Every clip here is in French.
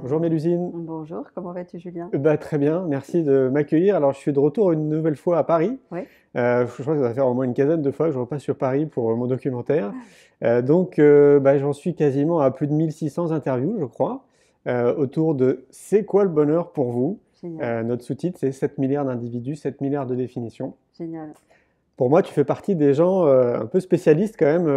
Bonjour Mélusine. Bonjour, comment vas-tu Julien? Très bien, merci de m'accueillir. Alors je suis de retour une nouvelle fois à Paris. Oui, Je crois que ça va faire au moins une quinzaine de fois que je repasse sur Paris pour mon documentaire. J'en suis quasiment à plus de 1600 interviews, je crois, autour de «C'est quoi le bonheur pour vous?» génial, Notre sous-titre, c'est 7 milliards d'individus, 7 milliards de définitions. génial. Pour moi, tu fais partie des gens un peu spécialistes quand même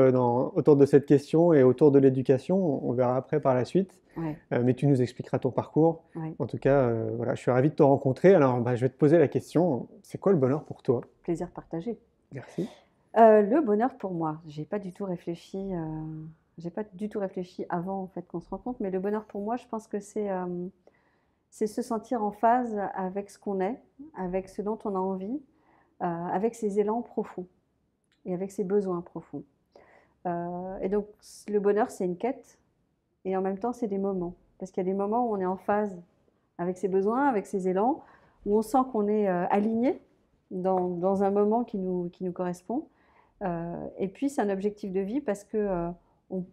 autour de cette question et autour de l'éducation. On verra après par la suite. Ouais, Mais tu nous expliqueras ton parcours. ouais, En tout cas, voilà, je suis ravi de te rencontrer. Alors, je vais te poser la question, c'est quoi le bonheur pour toi? plaisir partagé. Merci. Le bonheur pour moi, j'ai pas du tout réfléchi avant en fait qu'on se rencontre, mais le bonheur pour moi, je pense que c'est se sentir en phase avec ce qu'on est, avec ce dont on a envie, avec ses élans profonds et avec ses besoins profonds. Et donc le bonheur, c'est une quête et en même temps, c'est des moments. Parce qu'il y a des moments où on est en phase avec ses besoins, avec ses élans, où on sent qu'on est aligné dans un moment qui nous correspond. Et puis, c'est un objectif de vie parce que on,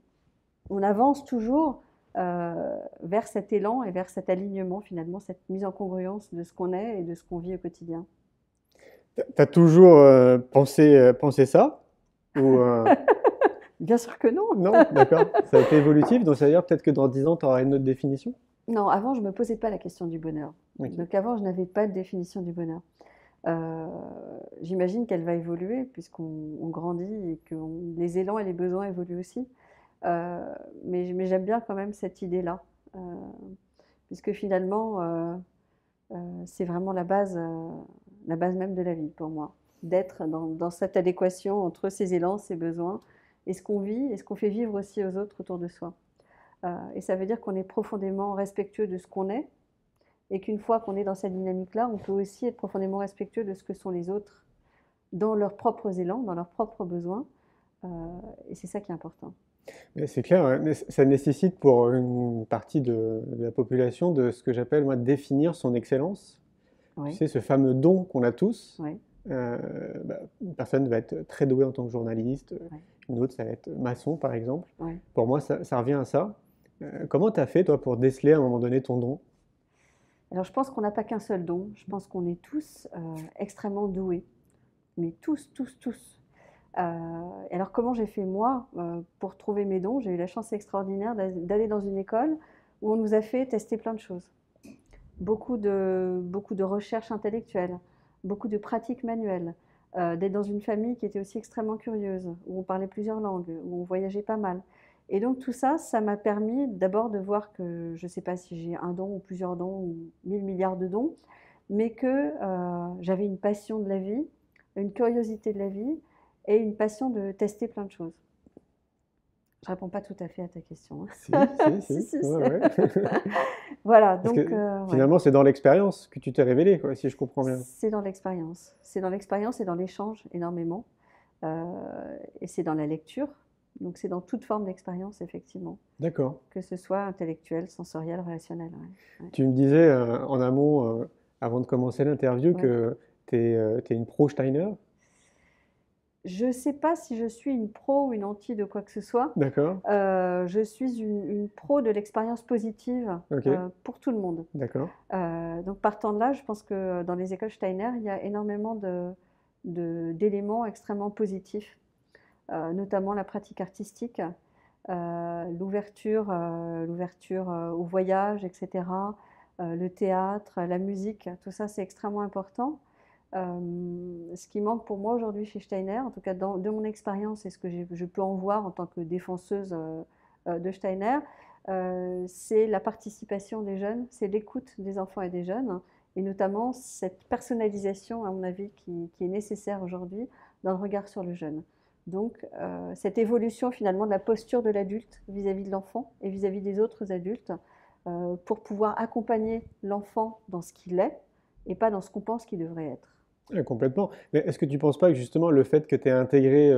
on avance toujours vers cet élan et vers cet alignement, finalement, cette mise en congruence de ce qu'on est et de ce qu'on vit au quotidien. T'as toujours pensé ça? Ou Bien sûr que non. non? D'accord. Ça a été évolutif, donc ça veut dire peut-être que dans 10 ans, tu auras une autre définition? Non, avant, je ne me posais pas la question du bonheur. Ok. Donc avant, je n'avais pas de définition du bonheur. Euh, J'imagine qu'elle va évoluer puisqu'on grandit et que les élans et les besoins évoluent aussi. Mais j'aime bien quand même cette idée-là, euh, puisque finalement, c'est vraiment la base même de la vie pour moi, d'être dans cette adéquation entre ses élans, ses besoins, et ce qu'on vit, et ce qu'on fait vivre aussi aux autres autour de soi. Et ça veut dire qu'on est profondément respectueux de ce qu'on est, et qu'une fois qu'on est dans cette dynamique-là, on peut aussi être profondément respectueux de ce que sont les autres dans leurs propres élans, dans leurs propres besoins. Euh, et c'est ça qui est important. Mais c'est clair, ouais. Mais ça nécessite pour une partie de la population de ce que j'appelle, moi, définir son excellence. Tu Oui, sais, ce fameux don qu'on a tous. oui, Euh, une personne va être très douée en tant que journaliste, oui, une autre, ça va être maçon, par exemple. oui. Pour moi, ça revient à ça. Comment tu as fait, toi, pour déceler à un moment donné ton don? Alors je pense qu'on n'a pas qu'un seul don, je pense qu'on est tous extrêmement doués, mais tous, tous, tous. Et alors comment j'ai fait moi pour trouver mes dons? J'ai eu la chance extraordinaire d'aller dans une école où on nous a fait tester plein de choses. Beaucoup de recherches intellectuelles, beaucoup de pratiques manuelles, d'être dans une famille qui était aussi extrêmement curieuse, où on parlait plusieurs langues, où on voyageait pas mal. Et donc tout ça, ça m'a permis d'abord de voir que je ne sais pas si j'ai un don ou plusieurs dons ou 1000 milliards de dons, mais que j'avais une passion de la vie, une curiosité de la vie et une passion de tester plein de choses. Je réponds pas tout à fait à ta question, Si, hein. si, Si, si, si, si. ouais, ouais. Voilà, Parce donc que ouais. finalement, c'est dans l'expérience que tu t'es révélé, quoi, si je comprends bien. C'est dans l'expérience. C'est dans l'expérience et dans l'échange énormément. Euh, et c'est dans la lecture. Donc c'est dans toute forme d'expérience, effectivement. D'accord. Que ce soit intellectuelle, sensorielle, relationnelle. Ouais. Tu me disais en amont, avant de commencer l'interview, Ouais. Ouais. que t'es une pro Steiner. Je ne sais pas si je suis une pro ou une anti de quoi que ce soit. D'accord. Je suis une pro de l'expérience positive Ok. pour tout le monde. D'accord. Donc partant de là, je pense que dans les écoles Steiner, il y a énormément d'éléments extrêmement positifs, notamment la pratique artistique, l'ouverture au voyage, etc., le théâtre, la musique, tout ça c'est extrêmement important. Ce qui manque pour moi aujourd'hui chez Steiner, en tout cas de mon expérience et ce que je peux en voir en tant que défenseuse de Steiner, c'est la participation des jeunes, c'est l'écoute des enfants et des jeunes, et notamment cette personnalisation, à mon avis, qui est nécessaire aujourd'hui dans le regard sur le jeune. Donc, cette évolution finalement de la posture de l'adulte vis-à-vis de l'enfant et vis-à-vis des autres adultes, pour pouvoir accompagner l'enfant dans ce qu'il est et pas dans ce qu'on pense qu'il devrait être. Ouais, complètement. Mais est-ce que tu ne penses pas que justement le fait que tu aies intégré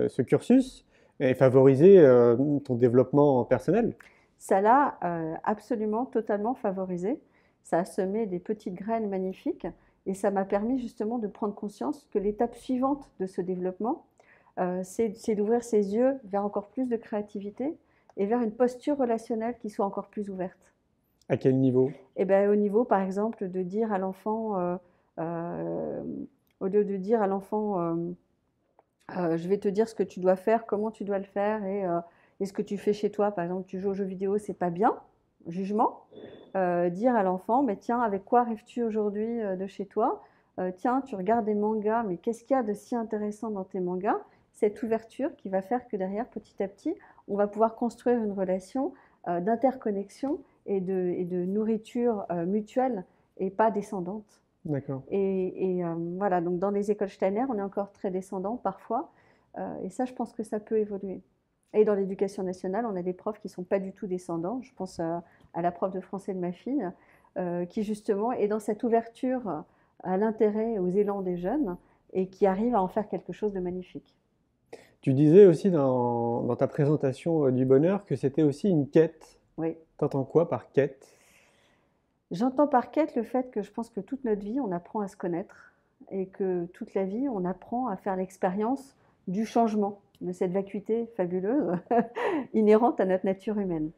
ce cursus ait favorisé ton développement personnel? Ça l'a absolument, totalement favorisé. Ça a semé des petites graines magnifiques et ça m'a permis justement de prendre conscience que l'étape suivante de ce développement, c'est d'ouvrir ses yeux vers encore plus de créativité et vers une posture relationnelle qui soit encore plus ouverte. À quel niveau? Et ben, au niveau, par exemple, de dire à l'enfant, euh, au lieu de dire à l'enfant, je vais te dire ce que tu dois faire, comment tu dois le faire et ce que tu fais chez toi. Par exemple, tu joues aux jeux vidéo, c'est pas bien, jugement. Dire à l'enfant, mais tiens, avec quoi rêves-tu aujourd'hui de chez toi? Tiens, tu regardes des mangas, mais qu'est-ce qu'il y a de si intéressant dans tes mangas? Cette ouverture qui va faire que derrière, petit à petit, on va pouvoir construire une relation d'interconnexion et de nourriture mutuelle et pas descendante. D'accord. Voilà, donc dans les écoles Steiner, on est encore très descendant parfois, et ça, je pense que ça peut évoluer. Et dans l'éducation nationale, on a des profs qui ne sont pas du tout descendants. Je pense à la prof de français de ma fille, qui justement est dans cette ouverture à l'intérêt et aux élans des jeunes et qui arrive à en faire quelque chose de magnifique. Tu disais aussi dans ta présentation du bonheur que c'était aussi une quête. Oui. T'entends quoi par quête? J'entends par quête le fait que je pense que toute notre vie, on apprend à se connaître et que toute la vie, on apprend à faire l'expérience du changement, de cette vacuité fabuleuse inhérente à notre nature humaine.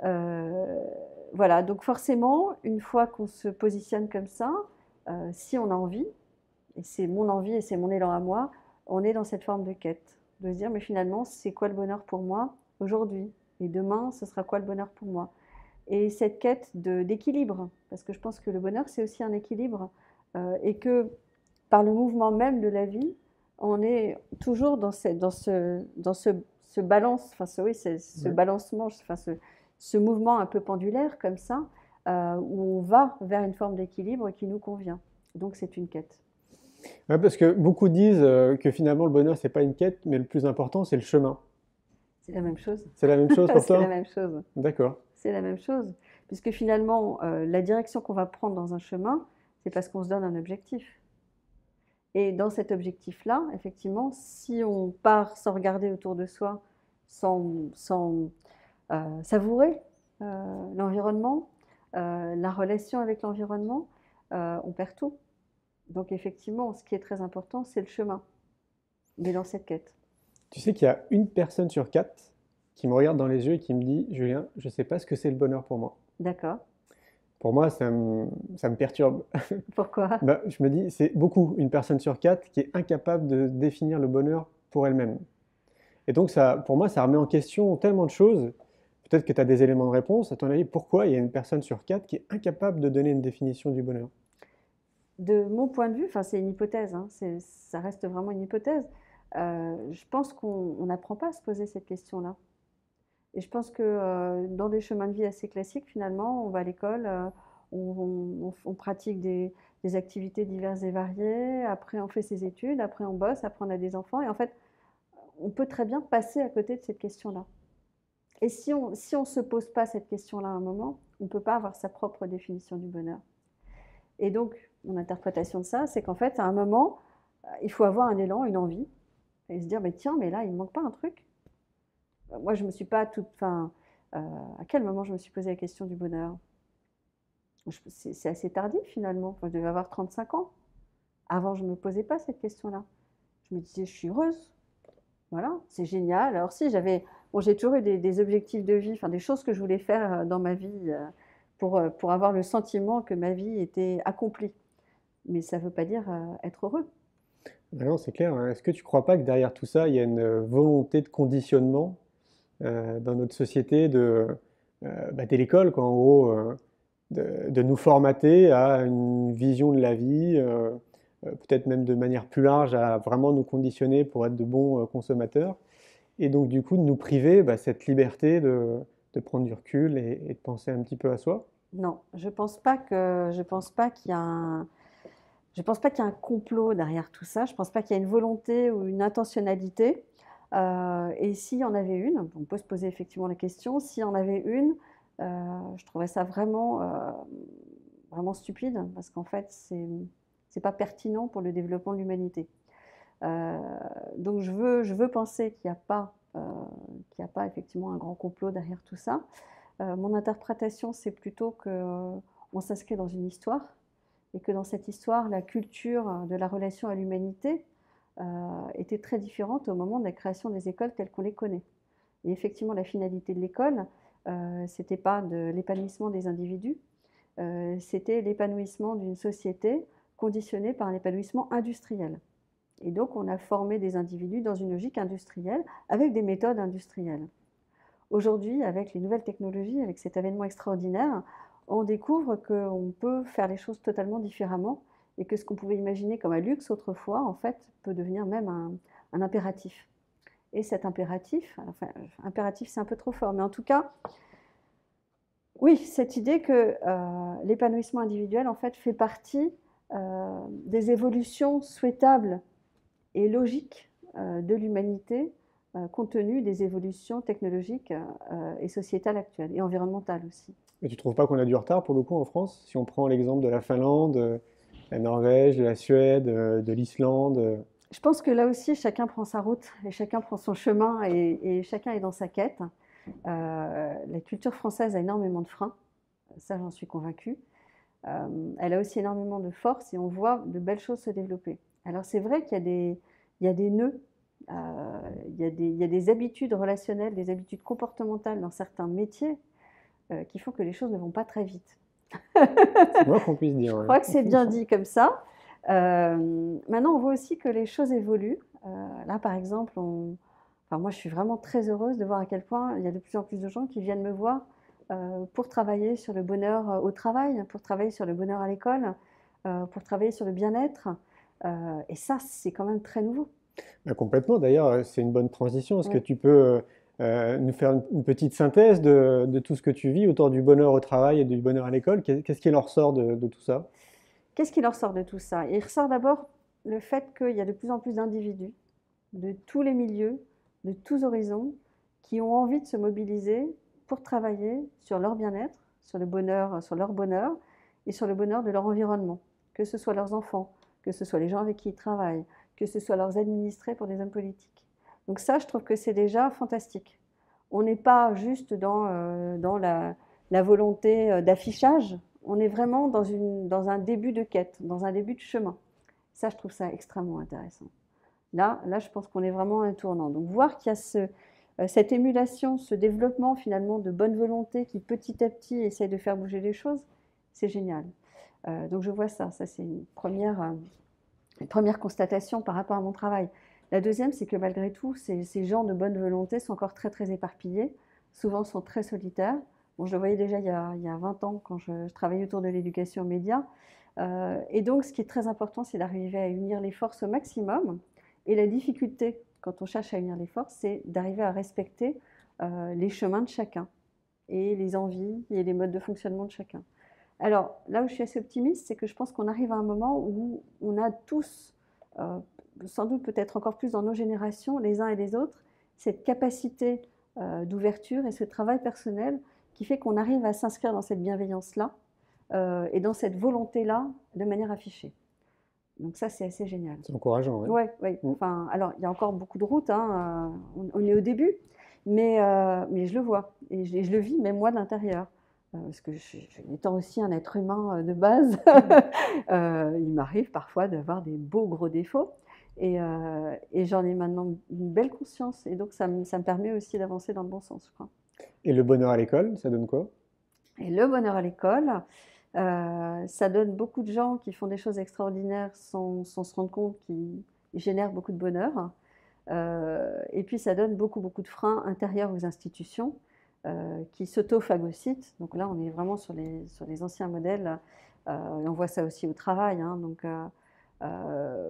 Euh, voilà, donc forcément, une fois qu'on se positionne comme ça, si on a envie, et c'est mon envie et c'est mon élan à moi, on est dans cette forme de quête, de se dire mais finalement, c'est quoi le bonheur pour moi aujourd'hui? Et demain, ce sera quoi le bonheur pour moi? Et cette quête d'équilibre, parce que je pense que le bonheur, c'est aussi un équilibre, et que par le mouvement même de la vie, on est toujours ce balance, enfin oui, ce Ouais. balancement, enfin ce mouvement un peu pendulaire comme ça, où on va vers une forme d'équilibre qui nous convient. Donc c'est une quête. Ouais, parce que beaucoup disent que finalement le bonheur, c'est pas une quête, mais le plus important, c'est le chemin. C'est la même chose. C'est la même chose pour C'est la toi? même chose. D'accord. C'est la même chose. Puisque finalement, la direction qu'on va prendre dans un chemin, c'est parce qu'on se donne un objectif. Et dans cet objectif-là, effectivement, si on part sans regarder autour de soi, sans savourer l'environnement, la relation avec l'environnement, on perd tout. Donc effectivement, ce qui est très important, c'est le chemin, mais dans cette quête. Tu sais qu'il y a une personne sur quatre qui me regarde dans les yeux et qui me dit, Julien, je sais pas ce que c'est le bonheur pour moi. D'accord. Pour moi, ça me perturbe. Pourquoi? Bah, je me dis, c'est beaucoup, une personne sur quatre qui est incapable de définir le bonheur pour elle-même. Et donc, ça, pour moi, ça remet en question tellement de choses. Peut-être que tu as des éléments de réponse. À ton avis, pourquoi il y a une personne sur quatre qui est incapable de donner une définition du bonheur? De mon point de vue, enfin c'est une hypothèse, hein, ça reste vraiment une hypothèse. Je pense qu'on n'apprend pas à se poser cette question-là. Et je pense que dans des chemins de vie assez classiques, finalement, on va à l'école, on pratique des activités diverses et variées, après on fait ses études, après on bosse, après on a des enfants, et en fait, on peut très bien passer à côté de cette question-là. Et si on ne se pose pas cette question-là à un moment, on ne peut pas avoir sa propre définition du bonheur. Et donc, mon interprétation de ça, c'est qu'en fait, à un moment, il faut avoir un élan, une envie, et se dire, mais tiens, mais là, il ne manque pas un truc. Moi, je me suis pas toute. Enfin, à quel moment je me suis posé la question du bonheur? C'est assez tardif finalement. Enfin, je devais avoir 35 ans. Avant, je ne me posais pas cette question-là. Je me disais, je suis heureuse. Voilà, c'est génial. Alors, si j'avais. Bon, j'ai toujours eu des objectifs de vie, enfin, des choses que je voulais faire dans ma vie pour avoir le sentiment que ma vie était accomplie. Mais ça ne veut pas dire être heureux. Ah non, c'est clair, hein. Est-ce que tu crois pas que derrière tout ça, il y a une volonté de conditionnement dans notre société bah, dès l'école, quoi, en gros, de nous formater à une vision de la vie, peut-être même de manière plus large, à vraiment nous conditionner pour être de bons consommateurs, et donc du coup de nous priver bah, cette liberté de prendre du recul et de penser un petit peu à soi. Non, je pense pas qu'il y a un, je pense pas qu'il y a un complot derrière tout ça. Je pense pas qu'il y a une volonté ou une intentionnalité. Et s'il y en avait une, on peut se poser effectivement la question, s'il y en avait une, je trouverais ça vraiment stupide parce qu'en fait, c'est pas pertinent pour le développement de l'humanité. Euh, donc je veux penser qu'il n'y a pas effectivement un grand complot derrière tout ça. Mon interprétation, c'est plutôt qu'on s'inscrit dans une histoire et que dans cette histoire, la culture de la relation à l'humanité était très différente au moment de la création des écoles telles qu'on les connaît. Et effectivement, la finalité de l'école, c'était pas de l'épanouissement des individus, c'était l'épanouissement d'une société conditionnée par un épanouissement industriel. Et donc, on a formé des individus dans une logique industrielle avec des méthodes industrielles. Aujourd'hui, avec les nouvelles technologies, avec cet avènement extraordinaire, on découvre qu'on peut faire les choses totalement différemment et que ce qu'on pouvait imaginer comme un luxe autrefois, en fait, peut devenir même un impératif. Et cet impératif, enfin, impératif c'est un peu trop fort, mais en tout cas, oui, cette idée que l'épanouissement individuel, en fait, fait partie des évolutions souhaitables et logiques de l'humanité, compte tenu des évolutions technologiques et sociétales actuelles, et environnementales aussi. Mais tu trouves pas qu'on a du retard pour le coup en France? Si on prend l'exemple de la Finlande, la Norvège, de la Suède, de l'Islande. Je pense que là aussi, chacun prend sa route et chacun prend son chemin et chacun est dans sa quête. La culture française a énormément de freins, ça j'en suis convaincue. Elle a aussi énormément de force et on voit de belles choses se développer. Alors c'est vrai qu'il y a des nœuds, il y a des habitudes relationnelles, des habitudes comportementales dans certains métiers qui font que les choses ne vont pas très vite. C'est moins qu'on puisse dire. Je crois que c'est bien dit comme ça. Maintenant, on voit aussi que les choses évoluent. Là, par exemple, enfin, moi, je suis vraiment très heureuse de voir à quel point il y a de plus en plus de gens qui viennent me voir pour travailler sur le bonheur au travail, pour travailler sur le bonheur à l'école, pour travailler sur le bien-être. Et ça, c'est quand même très nouveau. Bah, complètement. D'ailleurs, c'est une bonne transition. Est-ce que Oui. tu peux nous faire une petite synthèse de tout ce que tu vis autour du bonheur au travail et du bonheur à l'école? Qu'est-ce qui en ressort de tout ça? Qu'est-ce qui leur sort de tout ça? Il ressort d'abord le fait qu'il y a de plus en plus d'individus de tous les milieux, de tous horizons, qui ont envie de se mobiliser pour travailler sur leur bien-être, sur le bonheur, sur leur bonheur et sur le bonheur de leur environnement, que ce soit leurs enfants, que ce soit les gens avec qui ils travaillent, que ce soit leurs administrés pour des hommes politiques. Donc ça, je trouve que c'est déjà fantastique. On n'est pas juste dans la volonté d'affichage, on est vraiment dans un début de quête, dans un début de chemin. Ça, je trouve ça extrêmement intéressant. Là, je pense qu'on est vraiment à un tournant. Donc voir qu'il y a cette émulation, ce développement finalement de bonne volonté qui petit à petit essaye de faire bouger les choses, c'est génial. Donc je vois ça c'est une première constatation par rapport à mon travail. La deuxième, c'est que malgré tout, ces gens de bonne volonté sont encore très très éparpillés, souvent sont très solitaires. Bon, je le voyais déjà il y a 20 ans quand je travaillais autour de l'éducation aux médias. Et donc ce qui est très important, c'est d'arriver à unir les forces au maximum. Et la difficulté, quand on cherche à unir les forces, c'est d'arriver à respecter les chemins de chacun et les envies et les modes de fonctionnement de chacun. Alors, là où je suis assez optimiste, c'est que je pense qu'on arrive à un moment où on a tous, sans doute peut-être encore plus dans nos générations, les uns et les autres, cette capacité d'ouverture et ce travail personnel qui fait qu'on arrive à s'inscrire dans cette bienveillance-là et dans cette volonté-là de manière affichée. Donc ça, c'est assez génial. C'est encourageant, ouais. Ouais, ouais. Enfin, alors, il y a encore beaucoup de routes, hein, on est au début, mais je le vois et je le vis, même moi, de l'intérieur. Parce que étant aussi un être humain de base, il m'arrive parfois d'avoir des beaux gros défauts et j'en ai maintenant une belle conscience et donc ça me permet aussi d'avancer dans le bon sens, je crois. Et le bonheur à l'école, ça donne quoi? Et le bonheur à l'école, ça donne beaucoup de gens qui font des choses extraordinaires sans se rendre compte qu'ils génèrent beaucoup de bonheur. Et puis ça donne beaucoup de freins intérieurs aux institutions qui s'auto-phagocytent. Donc là, on est vraiment sur les anciens modèles. Et on voit ça aussi au travail. Hein, donc,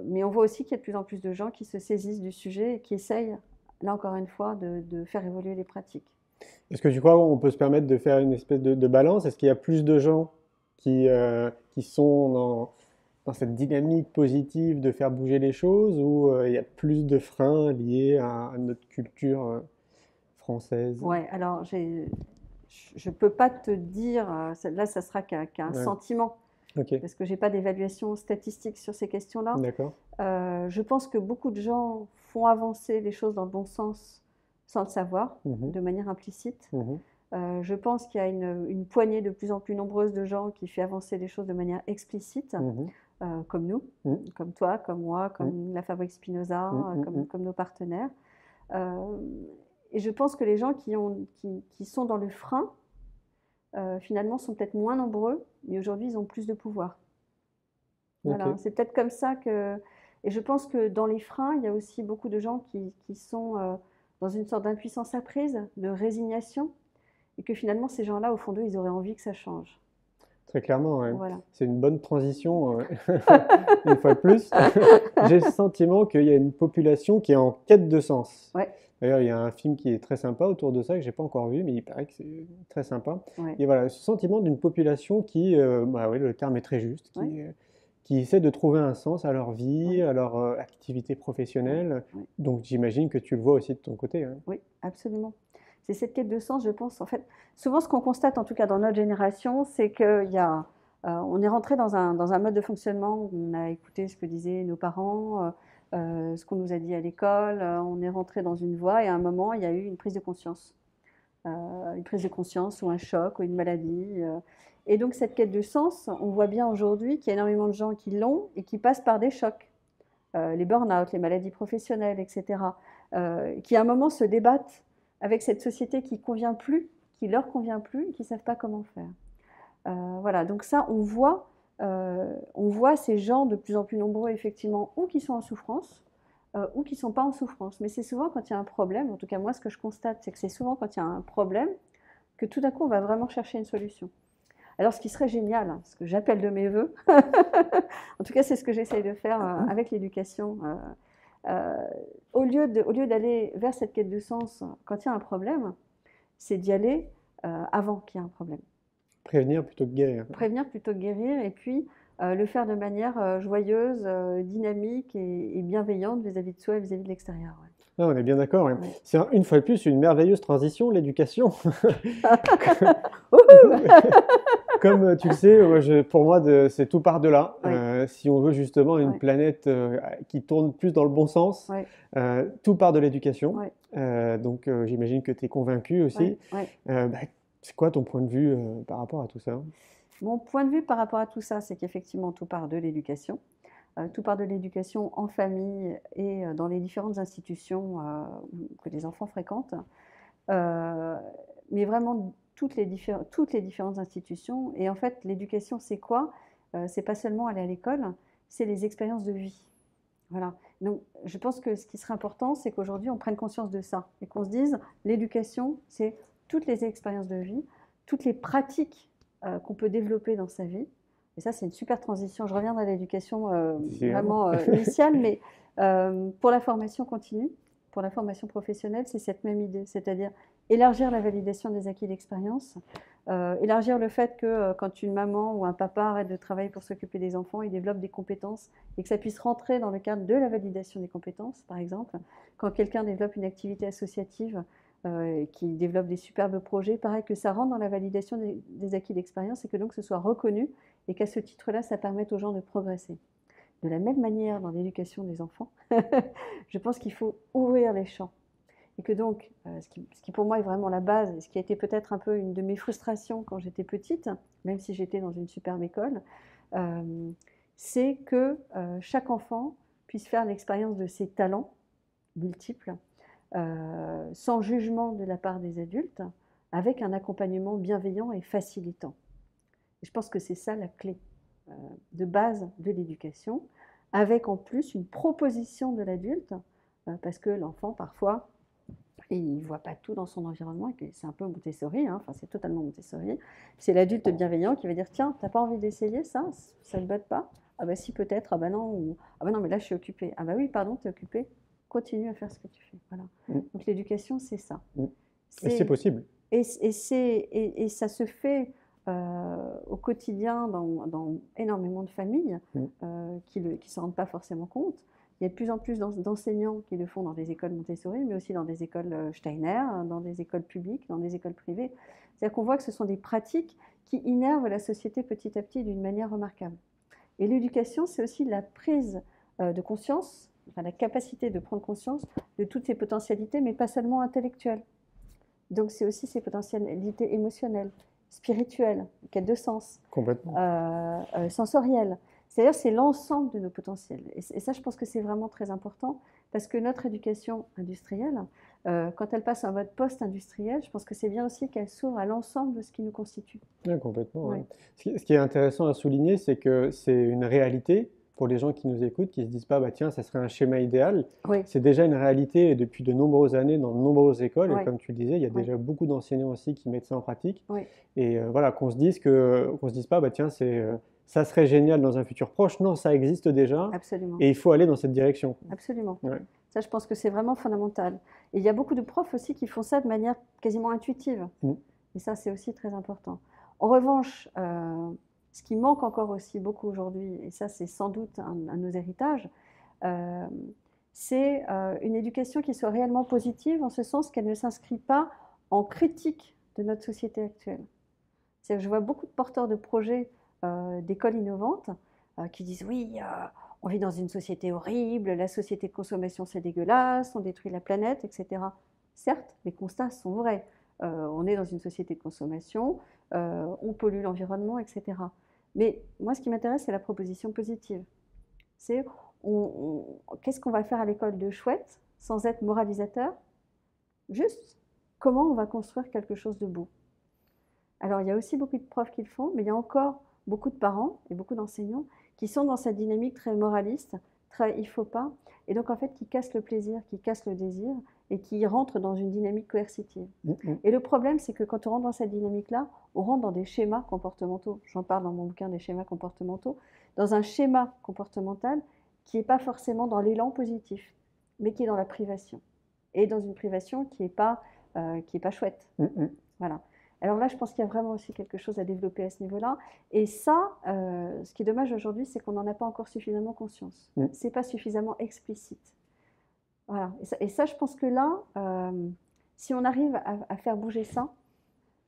mais on voit aussi qu'il y a de plus en plus de gens qui se saisissent du sujet et qui essayent, là encore une fois, de faire évoluer les pratiques. Est-ce que tu crois qu'on peut se permettre de faire une espèce de balance? Est-ce qu'il y a plus de gens qui sont dans cette dynamique positive de faire bouger les choses ou il y a plus de freins liés à notre culture française? Ouais, alors je ne peux pas te dire, là ça sera qu'un Ouais. sentiment, Ok, parce que je n'ai pas d'évaluation statistique sur ces questions-là. d'accord. Je pense que beaucoup de gens font avancer les choses dans le bon sens sans le savoir, Mhm, de manière implicite. mhm, Je pense qu'il y a une poignée de plus en plus nombreuse de gens qui fait avancer les choses de manière explicite, mhm, comme nous, mhm, comme toi, comme moi, mhm, comme la Fabrique Spinoza, mhm, mhm. comme nos partenaires. Euh, Et je pense que les gens qui sont dans le frein, finalement, sont peut-être moins nombreux, mais aujourd'hui, ils ont plus de pouvoir. Voilà, Ok. c'est peut-être comme ça que... Et je pense que dans les freins, il y a aussi beaucoup de gens qui sont dans une sorte d'impuissance apprise, de résignation, et que finalement, ces gens-là, au fond d'eux, ils auraient envie que ça change. Très clairement, ouais. Voilà. C'est une bonne transition, une fois de plus. J'ai le sentiment qu'il y a une population qui est en quête de sens. Ouais, D'ailleurs, il y a un film qui est très sympa autour de ça, que j'ai pas encore vu, mais il paraît que c'est très sympa. ouais, Et voilà, ce sentiment d'une population qui, bah oui, le terme est très juste, ouais, qui essaie de trouver un sens à leur vie, ouais, à leur activité ouais, professionnelle. ouais. Donc j'imagine que tu le vois aussi de ton côté, hein. Oui, absolument. C'est cette quête de sens, je pense. En fait, souvent, ce qu'on constate, en tout cas dans notre génération, c'est on est rentré dans un mode de fonctionnement où on a écouté ce que disaient nos parents, ce qu'on nous a dit à l'école, on est rentré dans une voie et à un moment, il y a eu une prise de conscience. Une prise de conscience ou un choc ou une maladie. Et donc, cette quête de sens, on voit bien aujourd'hui qu'il y a énormément de gens qui l'ont et qui passent par des chocs. Les burn-out, les maladies professionnelles, etc., qui à un moment se débattent avec cette société qui convient plus, qui leur convient plus, et qui ne savent pas comment faire. Voilà, donc ça, on voit ces gens de plus en plus nombreux, effectivement, ou qui sont en souffrance, ou qui ne sont pas en souffrance. Mais c'est souvent quand il y a un problème, en tout cas moi ce que je constate, c'est que c'est souvent quand il y a un problème que tout d'un coup on va vraiment chercher une solution. Alors, ce qui serait génial, hein, ce que j'appelle de mes voeux, en tout cas, c'est ce que j'essaye de faire avec l'éducation. Au lieu d'aller vers cette quête de sens quand il y a un problème, c'est d'y aller avant qu'il y ait un problème. Prévenir plutôt que guérir. Prévenir plutôt que guérir, et puis le faire de manière joyeuse, dynamique et bienveillante vis-à-vis de soi et vis-à-vis de l'extérieur. Ouais. Ah, on est bien d'accord, ouais. Ouais. C'est une fois de plus une merveilleuse transition, l'éducation. Comme tu le sais, pour moi, c'est tout part de là. Oui, Si on veut justement une oui, planète qui tourne plus dans le bon sens, oui, tout part de l'éducation. oui, Donc j'imagine que tu es convaincu oui, aussi. oui. Bah, c'est quoi ton point de vue par rapport à tout ça? Mon point de vue par rapport à tout ça, c'est qu'effectivement, tout part de l'éducation. Tout part de l'éducation en famille et dans les différentes institutions que les enfants fréquentent. Euh, mais vraiment toutes les différentes institutions. Et en fait, l'éducation, c'est quoi? C'est pas seulement aller à l'école, c'est les expériences de vie. Voilà. Donc, je pense que ce qui serait important, c'est qu'aujourd'hui, on prenne conscience de ça et qu'on se dise, l'éducation, c'est toutes les expériences de vie, toutes les pratiques qu'on peut développer dans sa vie. Et ça, c'est une super transition. Je reviendrai à l'éducation vraiment initiale, mais pour la formation continue, pour la formation professionnelle, c'est cette même idée, c'est-à-dire élargir la validation des acquis d'expérience, élargir le fait que quand une maman ou un papa arrête de travailler pour s'occuper des enfants, il développe des compétences et que ça puisse rentrer dans le cadre de la validation des compétences, par exemple. Quand quelqu'un développe une activité associative, qui développe des superbes projets, pareil que ça rentre dans la validation des acquis d'expérience et que donc ce soit reconnu et qu'à ce titre-là, ça permette aux gens de progresser. De la même manière, dans l'éducation des enfants, je pense qu'il faut ouvrir les champs. Et que donc, ce qui pour moi est vraiment la base, et ce qui a été peut-être un peu une de mes frustrations quand j'étais petite, même si j'étais dans une superbe école, c'est que chaque enfant puisse faire l'expérience de ses talents multiples, sans jugement de la part des adultes, avec un accompagnement bienveillant et facilitant. Et je pense que c'est ça la clé de base de l'éducation, avec en plus une proposition de l'adulte, parce que l'enfant, parfois, il ne voit pas tout dans son environnement, et c'est un peu Montessori, hein, enfin c'est totalement Montessori. C'est l'adulte bienveillant qui va dire, tiens, t'as pas envie d'essayer ça? Ça ne botte pas? Ah bah si, peut-être, ah bah non, ou ah bah non, mais là je suis occupée. Ah bah oui, pardon, t'es occupée, continue à faire ce que tu fais. Voilà. Mm. Donc l'éducation, c'est ça. Mm. Et c'est possible. Et ça se fait au quotidien dans énormément de familles qui ne s'en rendent pas forcément compte. Il y a de plus en plus d'enseignants qui le font dans des écoles Montessori, mais aussi dans des écoles Steiner, dans des écoles publiques, dans des écoles privées. C'est-à-dire qu'on voit que ce sont des pratiques qui innervent la société petit à petit d'une manière remarquable. Et l'éducation, c'est aussi la prise de conscience, enfin la capacité de prendre conscience de toutes ces potentialités, mais pas seulement intellectuelles. Donc c'est aussi ces potentialités émotionnelles, spirituelles, quête de sens, sensorielles. C'est-à-dire c'est l'ensemble de nos potentiels. Et ça, je pense que c'est vraiment très important parce que notre éducation industrielle Quand elle passe en mode post-industriel, je pense que c'est bien aussi qu'elle s'ouvre à l'ensemble de ce qui nous constitue. Ouais, complètement, ouais. Oui, Ce qui est intéressant à souligner, c'est que c'est une réalité pour les gens qui nous écoutent, qui se disent pas, bah tiens, ça serait un schéma idéal. oui, C'est déjà une réalité depuis de nombreuses années dans de nombreuses écoles. Et oui, comme tu le disais, il y a oui, déjà beaucoup d'enseignants aussi qui mettent ça en pratique. oui, Et voilà, qu'on se dise pas, bah tiens, ça serait génial dans un futur proche. Non, ça existe déjà. absolument. Et il faut aller dans cette direction. Absolument. Ouais. Ça, je pense que c'est vraiment fondamental. Et il y a beaucoup de profs aussi qui font ça de manière quasiment intuitive. Mm. Et ça, c'est aussi très important. En revanche, ce qui manque encore aussi beaucoup aujourd'hui, et ça, c'est sans doute un de nos héritages, euh, c'est une éducation qui soit réellement positive, en ce sens qu'elle ne s'inscrit pas en critique de notre société actuelle. C'est-à-dire que je vois beaucoup de porteurs de projets d'écoles innovantes qui disent oui, on vit dans une société horrible, la société de consommation c'est dégueulasse, on détruit la planète, etc. Certes, les constats sont vrais. On est dans une société de consommation, on pollue l'environnement, etc. Mais moi, ce qui m'intéresse, c'est la proposition positive. C'est qu'est-ce qu'on va faire à l'école de chouette sans être moralisateur? Juste comment on va construire quelque chose de beau. Alors, il y a aussi beaucoup de profs qui le font, mais il y a encore beaucoup de parents et beaucoup d'enseignants qui sont dans cette dynamique très moraliste, très il faut pas, et donc en fait qui cassent le plaisir, qui cassent le désir et qui rentrent dans une dynamique coercitive. Mm. Et le problème, c'est que quand on rentre dans cette dynamique-là, on rentre dans des schémas comportementaux. J'en parle dans mon bouquin des schémas comportementaux, dans un schéma comportemental qui n'est pas forcément dans l'élan positif, mais qui est dans la privation. Et dans une privation qui est pas chouette. Mm. Voilà. Alors là, je pense qu'il y a vraiment aussi quelque chose à développer à ce niveau-là. Et ça, ce qui est dommage aujourd'hui, c'est qu'on n'en a pas encore suffisamment conscience. Mm. C'est pas suffisamment explicite. Voilà. Et ça, je pense que là, si on arrive à faire bouger ça,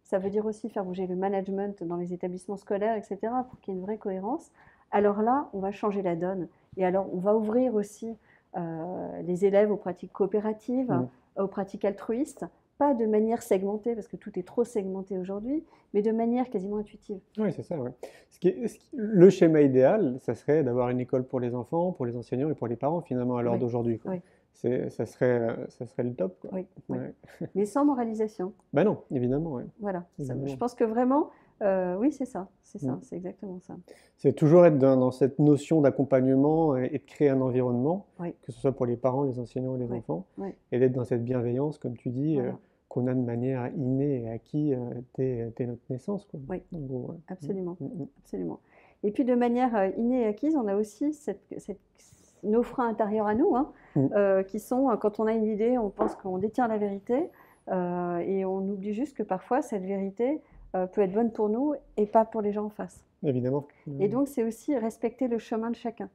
ça veut dire aussi faire bouger le management dans les établissements scolaires, etc., pour qu'il y ait une vraie cohérence. Alors là, on va changer la donne. Et alors, on va ouvrir aussi les élèves aux pratiques coopératives, Mm. aux pratiques altruistes, pas de manière segmentée, parce que tout est trop segmenté aujourd'hui, mais de manière quasiment intuitive. Oui, c'est ça, ouais. Le schéma idéal, ça serait d'avoir une école pour les enfants, pour les enseignants et pour les parents, finalement, à l'heure Oui, d'aujourd'hui, quoi. oui, Ça serait le top, quoi. oui, oui. Ouais. Mais sans moralisation. Bah non, évidemment, ouais. Voilà. Je Évidemment. pense que vraiment, oui, c'est ça, Mm. c'est exactement ça. C'est toujours être dans cette notion d'accompagnement et de créer un environnement, Oui, que ce soit pour les parents, les enseignants et les oui, enfants, oui, et d'être dans cette bienveillance, comme tu dis, voilà. qu'on a de manière innée et acquis dès notre naissance, quoi. Oui, En gros, ouais. absolument, Mm, mm, absolument. Et puis de manière innée et acquise, on a aussi nos freins intérieurs à nous, hein, mm. qui sont, quand on a une idée, on pense qu'on détient la vérité, et on oublie juste que parfois cette vérité peut être bonne pour nous et pas pour les gens en face. Évidemment. Et donc c'est aussi respecter le chemin de chacun.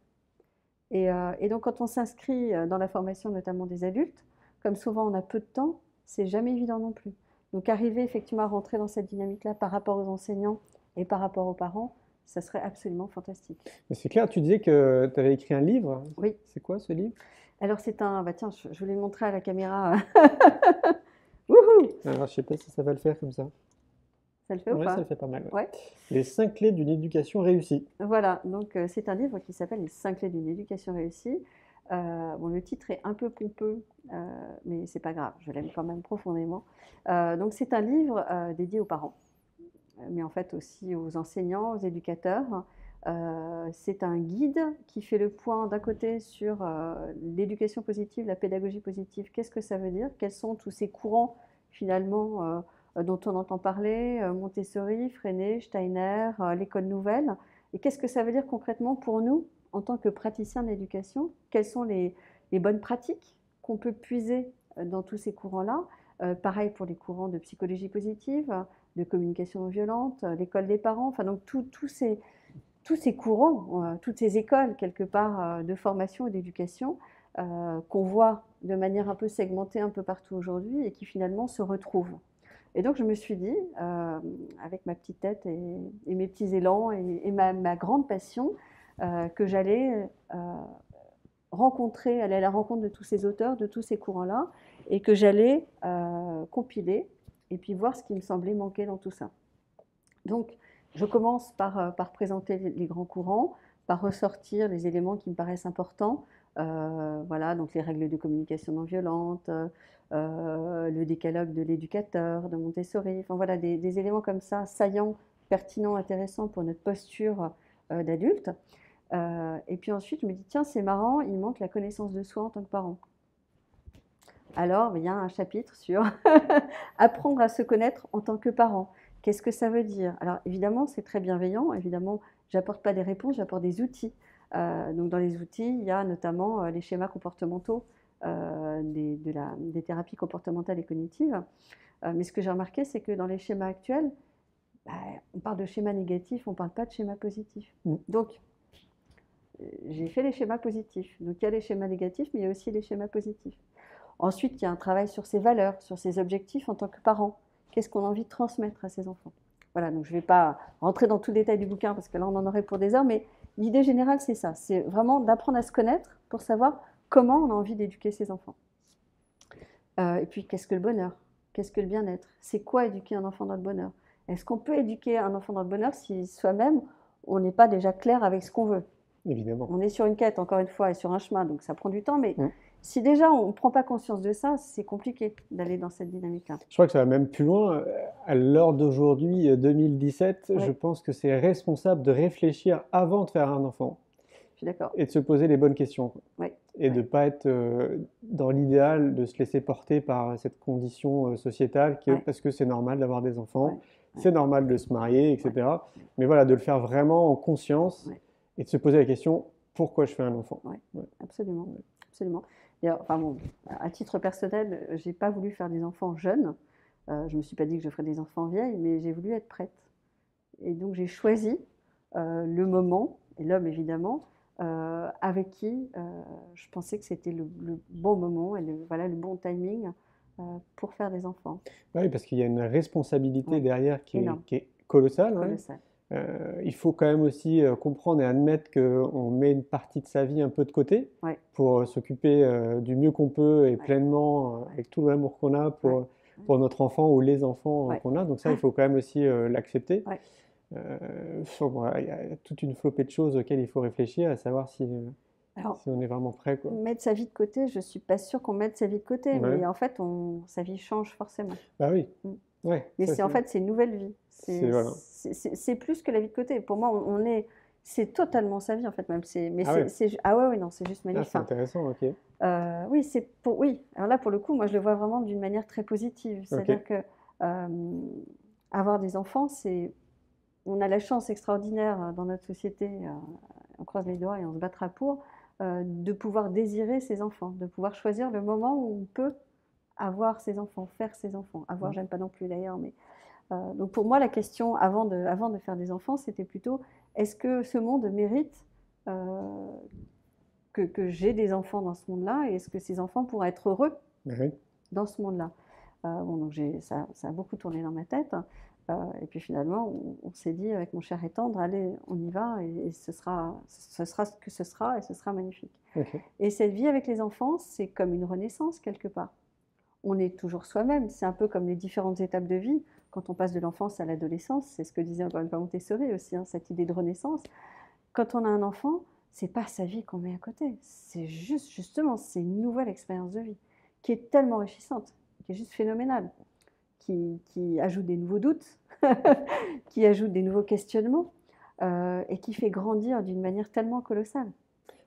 Et donc quand on s'inscrit dans la formation notamment des adultes, comme souvent on a peu de temps, c'est jamais évident non plus. Donc arriver effectivement à rentrer dans cette dynamique-là par rapport aux enseignants et par rapport aux parents, ça serait absolument fantastique. Mais c'est clair, tu disais que tu avais écrit un livre. Oui. C'est quoi ce livre? Alors c'est un, bah tiens, je voulais le montrer à la caméra. Wouhou! Alors, je sais pas si ça va le faire comme ça. Ça le fait ou Ouais, ça pas? le fait pas mal, ouais. Ouais. Les 5 clés d'une éducation réussie. Voilà, donc c'est un livre qui s'appelle Les 5 clés d'une éducation réussie. Bon, le titre est un peu pompeux, mais c'est pas grave, je l'aime quand même profondément. Donc c'est un livre dédié aux parents, mais en fait aussi aux enseignants, aux éducateurs. C'est un guide qui fait le point d'un côté sur l'éducation positive, la pédagogie positive, qu'est-ce que ça veut dire, quels sont tous ces courants finalement dont on entend parler, Montessori, Freinet, Steiner, l'école nouvelle, et qu'est-ce que ça veut dire concrètement pour nous en tant que praticiens de l'éducation, quelles sont les bonnes pratiques qu'on peut puiser dans tous ces courants-là. Pareil pour les courants de psychologie positive, de communication non violente, l'école des parents, enfin donc tous ces courants, toutes ces écoles quelque part de formation et d'éducation qu'on voit de manière un peu segmentée un peu partout aujourd'hui et qui finalement se retrouvent. Et donc je me suis dit, avec ma petite tête et mes petits élans et ma grande passion, que j'allais aller à la rencontre de tous ces auteurs, de tous ces courants-là, et que j'allais compiler et puis voir ce qui me semblait manquer dans tout ça. Donc, je commence par présenter les grands courants, par ressortir les éléments qui me paraissent importants, Voilà, donc les règles de communication non violente, le décalogue de l'éducateur, de Montessori, enfin voilà, des éléments comme ça, saillants, pertinents, intéressants pour notre posture d'adulte. Et puis ensuite, je me dis, tiens, c'est marrant, il manque la connaissance de soi en tant que parent. Alors, il y a un chapitre sur apprendre à se connaître en tant que parent. Qu'est-ce que ça veut dire? Alors, évidemment, c'est très bienveillant. Évidemment, j'apporte pas des réponses, j'apporte des outils. Donc, dans les outils, il y a notamment les schémas comportementaux, des thérapies comportementales et cognitives. Mais ce que j'ai remarqué, c'est que dans les schémas actuels, bah, on parle de schémas négatifs, on ne parle pas de schémas positifs. Donc, j'ai fait les schémas positifs. Donc, il y a les schémas négatifs, mais il y a aussi les schémas positifs. Ensuite, il y a un travail sur ses valeurs, sur ses objectifs en tant que parent. Qu'est-ce qu'on a envie de transmettre à ses enfants? Voilà, donc je ne vais pas rentrer dans tout le détail du bouquin parce que là, on en aurait pour des heures, mais l'idée générale, c'est ça. C'est vraiment d'apprendre à se connaître pour savoir comment on a envie d'éduquer ses enfants. Et puis, qu'est-ce que le bonheur? Qu'est-ce que le bien-être? C'est quoi éduquer un enfant dans le bonheur? Est-ce qu'on peut éduquer un enfant dans le bonheur si soi-même, on n'est pas déjà clair avec ce qu'on veut? Évidemment. On est sur une quête, encore une fois, et sur un chemin, donc ça prend du temps, mais si déjà on ne prend pas conscience de ça, c'est compliqué d'aller dans cette dynamique-là. Je crois que ça va même plus loin. À l'heure d'aujourd'hui, 2017, Oui. je pense que c'est responsable de réfléchir avant de faire un enfant Je suis d'accord. et de se poser les bonnes questions, quoi. Oui. Et de ne pas être dans l'idéal de se laisser porter par cette condition sociétale parce que c'est normal d'avoir des enfants, c'est normal de se marier, etc. Mais voilà, de le faire vraiment en conscience et de se poser la question, pourquoi je fais un enfant? Absolument. Absolument. Et enfin bon, à titre personnel, je n'ai pas voulu faire des enfants jeunes. Je ne me suis pas dit que je ferais des enfants vieilles, mais j'ai voulu être prête. Et donc j'ai choisi le moment, et l'homme évidemment, avec qui je pensais que c'était le bon moment et voilà, le bon timing pour faire des enfants. Oui, parce qu'il y a une responsabilité derrière qui Énorme. est colossale. Colossal. Il faut quand même aussi comprendre et admettre qu'on met une partie de sa vie un peu de côté pour s'occuper du mieux qu'on peut et pleinement avec tout l'amour qu'on a pour notre enfant ou les enfants qu'on a. Donc ça, il faut quand même aussi l'accepter. Bon, il y a toute une flopée de choses auxquelles il faut réfléchir, à savoir si on est vraiment prêt, quoi. Mettre sa vie de côté, je ne suis pas sûre qu'on mette sa vie de côté, mais en fait, sa vie change forcément. Bah oui. Ouais, mais en fait, c'est une nouvelle vie. Voilà. C'est plus que la vie de côté. Pour moi, c'est totalement sa vie en fait même. Non, c'est juste magnifique. C'est intéressant, ok. Oui. Alors là, pour le coup, moi, je le vois vraiment d'une manière très positive. C'est-à-dire que avoir des enfants, on a la chance extraordinaire dans notre société. On croise les doigts et on se battra pour de pouvoir désirer ses enfants, de pouvoir choisir le moment où on peut avoir ses enfants, faire ses enfants. Avoir, j'aime pas non plus d'ailleurs, mais donc pour moi, la question avant de faire des enfants, c'était plutôt est-ce que ce monde mérite que j'ai des enfants dans ce monde-là et est-ce que ces enfants pourraient être heureux dans ce monde-là? Donc ça a beaucoup tourné dans ma tête. Et puis finalement, on s'est dit avec mon cher et tendre, allez, on y va et ce sera ce que ce sera et ce sera magnifique. Et cette vie avec les enfants, c'est comme une renaissance quelque part. On est toujours soi-même, c'est un peu comme les différentes étapes de vie. Quand on passe de l'enfance à l'adolescence, c'est ce que disait encore une fois Montessori aussi, cette idée de renaissance. Quand on a un enfant, c'est pas sa vie qu'on met à côté, c'est justement, c'est une nouvelle expérience de vie qui est tellement enrichissante, qui est juste phénoménale, qui ajoute des nouveaux doutes, qui ajoute des nouveaux questionnements et qui fait grandir d'une manière tellement colossale.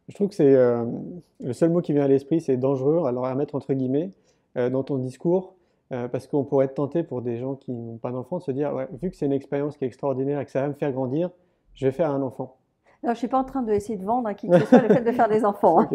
Je trouve que c'est le seul mot qui vient à l'esprit, c'est dangereux, alors à mettre entre guillemets dans ton discours, parce qu'on pourrait être tenté pour des gens qui n'ont pas d'enfant de se dire, vu que c'est une expérience qui est extraordinaire et que ça va me faire grandir, je vais faire un enfant. Non, je ne suis pas en train d'essayer de vendre à qui que ce soit le fait de faire des enfants. Hein.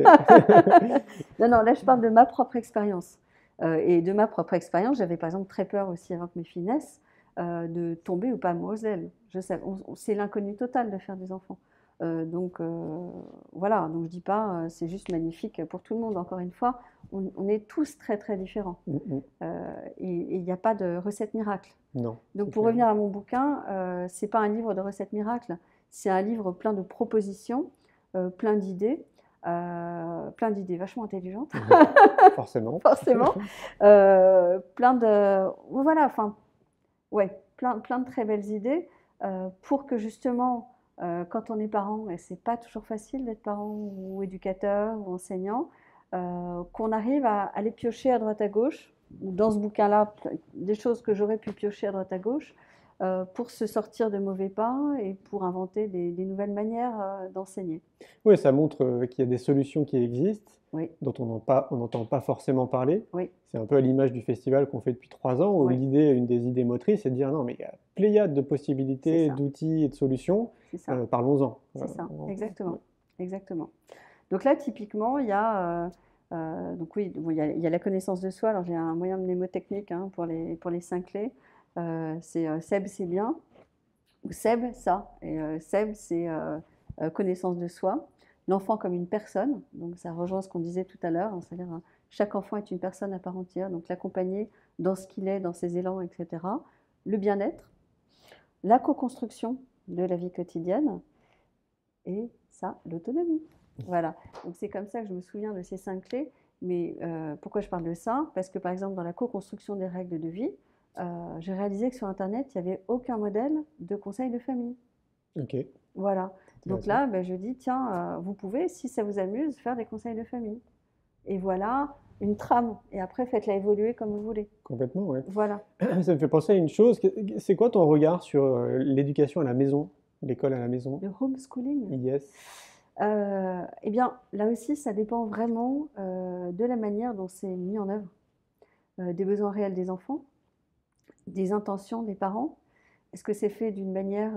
Non, là je parle de ma propre expérience. Et de ma propre expérience, j'avais par exemple très peur aussi avant que mes filles naissent de tomber ou pas amoureuse d'elles. Je sais, c'est l'inconnu total de faire des enfants. Voilà, donc je dis pas, c'est juste magnifique pour tout le monde. Encore une fois, on est tous très très différents. Et il n'y a pas de recette miracle. Non. Donc pour revenir à mon bouquin, c'est pas un livre de recettes miracles, c'est un livre plein de propositions, plein d'idées vachement intelligentes. Forcément. Forcément. Plein de très belles idées pour que justement quand on est parent, et c'est pas toujours facile d'être parent ou éducateur ou enseignant, qu'on arrive à aller piocher à droite à gauche, dans ce bouquin-là, des choses que j'aurais pu piocher à droite à gauche, pour se sortir de mauvais pas et pour inventer des nouvelles manières d'enseigner. Oui, ça montre qu'il y a des solutions qui existent, Oui, dont on n'entend pas forcément parler. oui, C'est un peu à l'image du festival qu'on fait depuis 3 ans, où oui, une des idées motrices, c'est de dire non, mais il y a pléiade de c'est possibilités, ça, d'outils et de solutions, c'est ça, parlons-en. c'est ça, Ouais. exactement, exactement. Donc là, typiquement, il y a, donc oui, bon, il y a la connaissance de soi. Alors j'ai un moyen mnémotechnique hein, pour les 5 clés. C'est Seb, c'est bien, ou Seb, ça. Et Seb, c'est connaissance de soi. L'enfant comme une personne, donc ça rejoint ce qu'on disait tout à l'heure, hein, c'est-à-dire chaque enfant est une personne à part entière, donc l'accompagner dans ce qu'il est, dans ses élans, etc. Le bien-être, la co-construction de la vie quotidienne, et ça, l'autonomie. Voilà. Donc c'est comme ça que je me souviens de ces 5 clés. Mais pourquoi je parle de ça? Parce que par exemple, dans la co-construction des règles de vie, j'ai réalisé que sur Internet, il n'y avait aucun modèle de conseil de famille. Ok, Voilà. Donc intéressant. là, ben, je dis, tiens, vous pouvez, si ça vous amuse, faire des conseils de famille. Et voilà une trame. Et après, faites-la évoluer comme vous voulez. Complètement, ouais. Voilà. Ça me fait penser à une chose. C'est quoi ton regard sur l'éducation à la maison, l'école à la maison? Le homeschooling. Yes. Eh bien, là aussi, ça dépend vraiment de la manière dont c'est mis en œuvre, des besoins réels des enfants, des intentions des parents. Est-ce que c'est fait d'une manière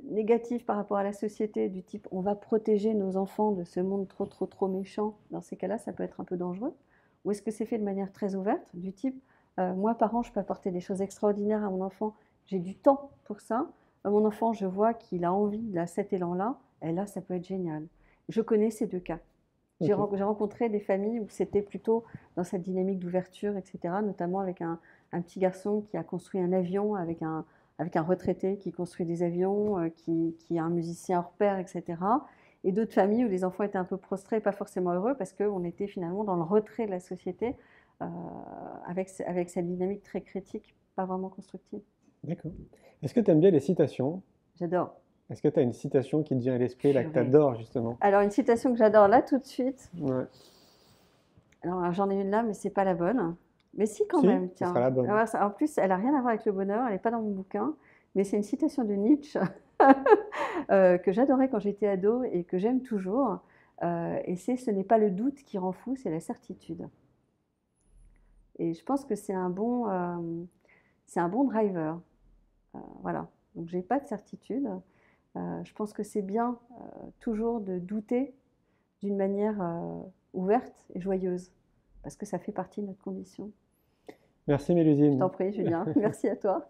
négative par rapport à la société, du type on va protéger nos enfants de ce monde trop méchant? Dans ces cas-là, ça peut être un peu dangereux. Ou est-ce que c'est fait de manière très ouverte, du type moi, parent, je peux apporter des choses extraordinaires à mon enfant, j'ai du temps pour ça. Mon enfant, je vois qu'il a envie, il a cet élan-là, et là, ça peut être génial. Je connais ces deux cas. J'ai Ok. rencontré des familles où c'était plutôt dans cette dynamique d'ouverture, etc., notamment avec un petit garçon qui a construit un avion avec un retraité qui construit des avions, qui est un musicien hors pair, etc. Et d'autres familles où les enfants étaient un peu prostrés, pas forcément heureux, parce qu'on était finalement dans le retrait de la société, euh, avec cette dynamique très critique, pas vraiment constructive. D'accord. Est-ce que tu aimes bien les citations? J'adore. Est-ce que tu as une citation qui te vient à l'esprit, là, que tu Purée. adores, justement? Alors, une citation que j'adore là tout de suite. Ouais. Alors, j'en ai une là, mais c'est pas la bonne. Mais si, quand Si, même, ce sera tiens. la bonne. Alors, en plus, elle n'a rien à voir avec le bonheur, elle n'est pas dans mon bouquin, mais c'est une citation de Nietzsche que j'adorais quand j'étais ado et que j'aime toujours. Et c'est ce n'est pas le doute qui rend fou, c'est la certitude. Et je pense que c'est un bon driver. Voilà. Donc, j'ai pas de certitude. Je pense que c'est bien toujours de douter d'une manière ouverte et joyeuse, parce que ça fait partie de notre condition. Merci Je Mélusine. t'en prie, Julien. Merci à toi.